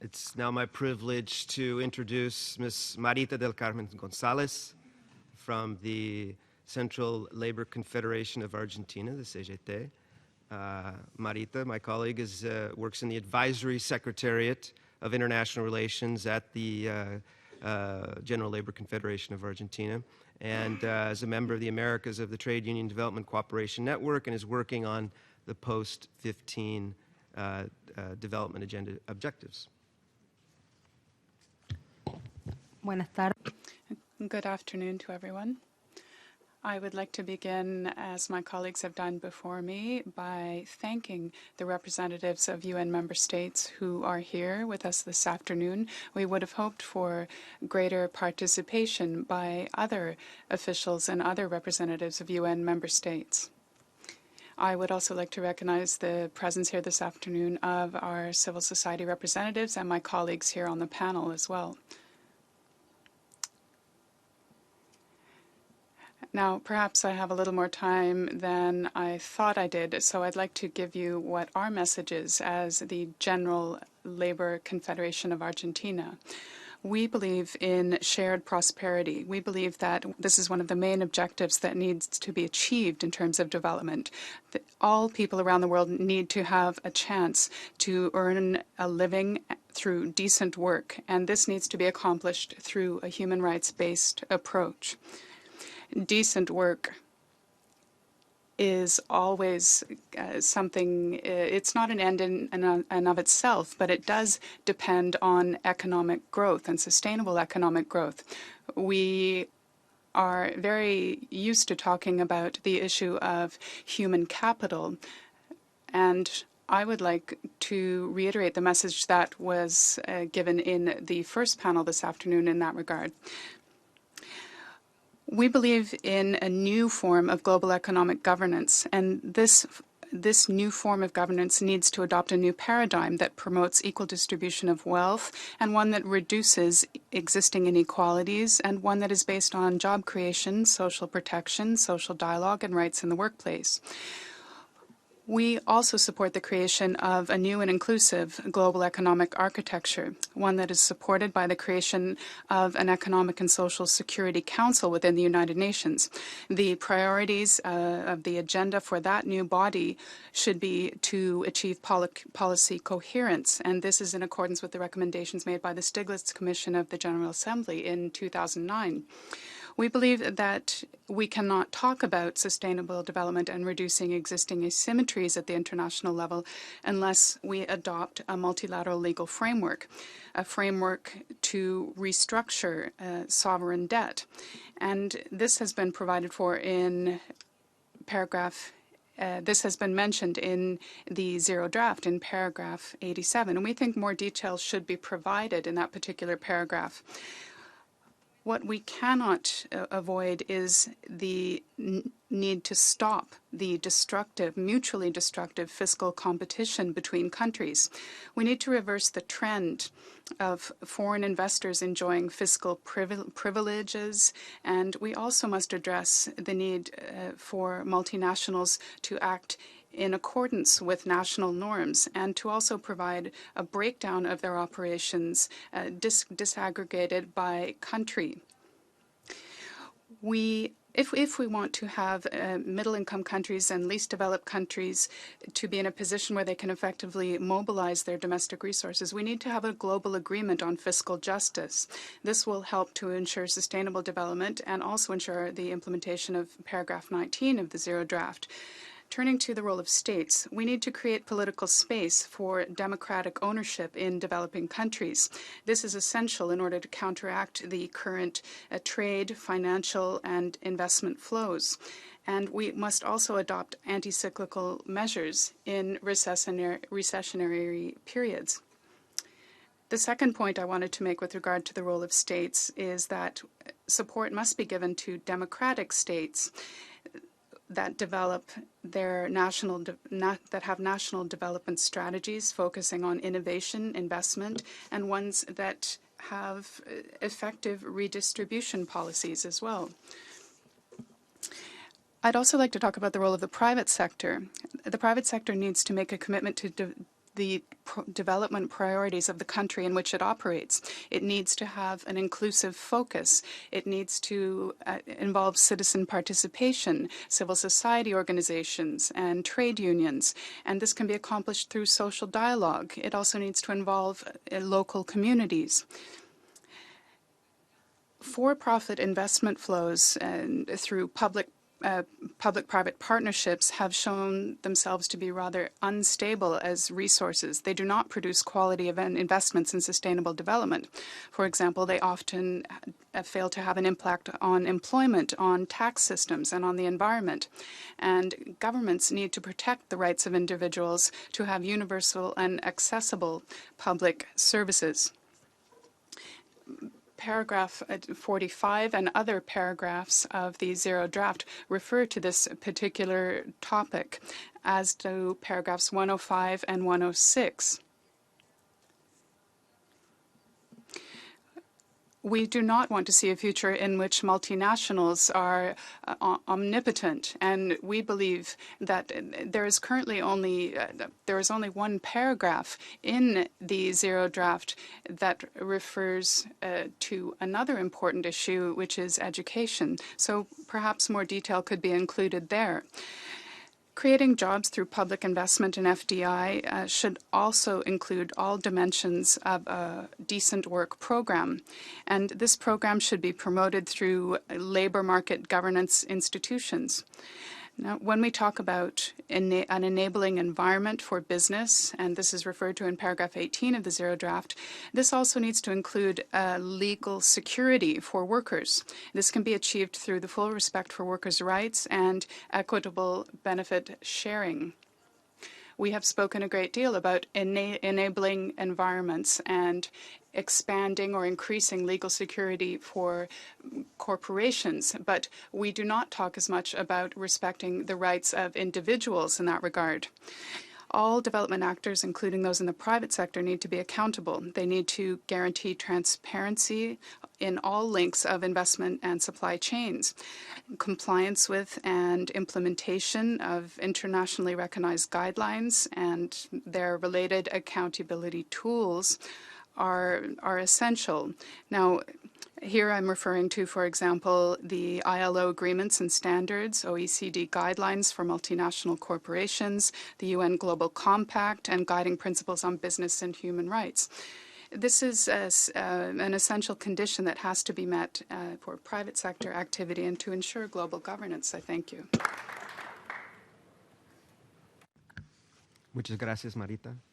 It's now my privilege to introduce Ms. Marita del Carmen Gonzalez from the Central Labor Confederation of Argentina, the CGT. Marita, my colleague, works in the Advisory Secretariat of International Relations at the General Labor Confederation of Argentina, and is a member of the Americas of the Trade Union Development Cooperation Network, and is working on the post-15 development agenda objectives. Buenas tardes. Good afternoon to everyone. I would like to begin, as my colleagues have done before me, by thanking the representatives of UN member states who are here with us this afternoon. We would have hoped for greater participation by other officials and other representatives of UN member states. I would also like to recognize the presence here this afternoon of our civil society representatives and my colleagues here on the panel as well. Now, perhaps I have a little more time than I thought I did, so I'd like to give you what our message is as the General Labor Confederation of Argentina. We believe in shared prosperity. We believe that this is one of the main objectives that needs to be achieved in terms of development. That all people around the world need to have a chance to earn a living through decent work, and this needs to be accomplished through a human rights-based approach. Decent work is always something, it's not an end in and of itself, but it does depend on economic growth and sustainable economic growth. We are very used to talking about the issue of human capital, and I would like to reiterate the message that was given in the first panel this afternoon in that regard. We believe in a new form of global economic governance, and this new form of governance needs to adopt a new paradigm that promotes equal distribution of wealth, and one that reduces existing inequalities, and one that is based on job creation, social protection, social dialogue, and rights in the workplace. We also support the creation of a new and inclusive global economic architecture, one that is supported by the creation of an Economic and Social Security Council within the United Nations. The priorities of the agenda for that new body should be to achieve policy coherence, and this is in accordance with the recommendations made by the Stiglitz Commission of the General Assembly in 2009. We believe that we cannot talk about sustainable development and reducing existing asymmetries at the international level unless we adopt a multilateral legal framework, a framework to restructure sovereign debt. And this has been provided for in paragraph this has been mentioned in the zero draft in paragraph 87, and we think more details should be provided in that particular paragraph. What we cannot avoid is the need to stop the destructive, mutually destructive fiscal competition between countries. We need to reverse the trend of foreign investors enjoying fiscal privileges, and we also must address the need for multinationals to act in accordance with national norms, and to also provide a breakdown of their operations disaggregated by country. If we want to have middle-income countries and least developed countries to be in a position where they can effectively mobilize their domestic resources, we need to have a global agreement on fiscal justice. This will help to ensure sustainable development and also ensure the implementation of paragraph 19 of the zero draft. Turning to the role of states, we need to create political space for democratic ownership in developing countries. This is essential in order to counteract the current trade, financial, and investment flows. And we must also adopt anti-cyclical measures in recessionary periods. The second point I wanted to make with regard to the role of states is that support must be given to democratic states that develop their that have national development strategies focusing on innovation, investment, and ones that have effective redistribution policies as well. I'd also like to talk about the role of the private sector. The private sector needs to make a commitment to the development priorities of the country in which it operates. It needs to have an inclusive focus. It needs to involve citizen participation, civil society organizations, and trade unions. And this can be accomplished through social dialogue. It also needs to involve local communities. For-profit investment flows through public-private partnerships have shown themselves to be rather unstable as resources. They do not produce quality investments in sustainable development. For example, they often fail to have an impact on employment, on tax systems, and on the environment. And governments need to protect the rights of individuals to have universal and accessible public services. Paragraph 45 and other paragraphs of the Zero Draft refer to this particular topic, as do paragraphs 105 and 106. We do not want to see a future in which multinationals are omnipotent, and we believe that there is currently only one paragraph in the Zero Draft that refers to another important issue, which is education. So perhaps more detail could be included there. Creating jobs through public investment in FDI should also include all dimensions of a decent work program. And this program should be promoted through labor market governance institutions. Now, when we talk about an enabling environment for business, and this is referred to in paragraph 18 of the Zero Draft, this also needs to include legal security for workers. This can be achieved through the full respect for workers' rights and equitable benefit sharing. We have spoken a great deal about enabling environments and expanding or increasing legal security for corporations, but we do not talk as much about respecting the rights of individuals in that regard. All development actors, including those in the private sector, need to be accountable. They need to guarantee transparency in all links of investment and supply chains. Compliance with and implementation of internationally recognized guidelines and their related accountability tools are essential. Now, here I'm referring to, for example, the ILO agreements and standards, OECD guidelines for multinational corporations, the UN Global Compact, and guiding principles on business and human rights. This is an essential condition that has to be met for private sector activity and to ensure global governance. I thank you. Muchas gracias, Marita.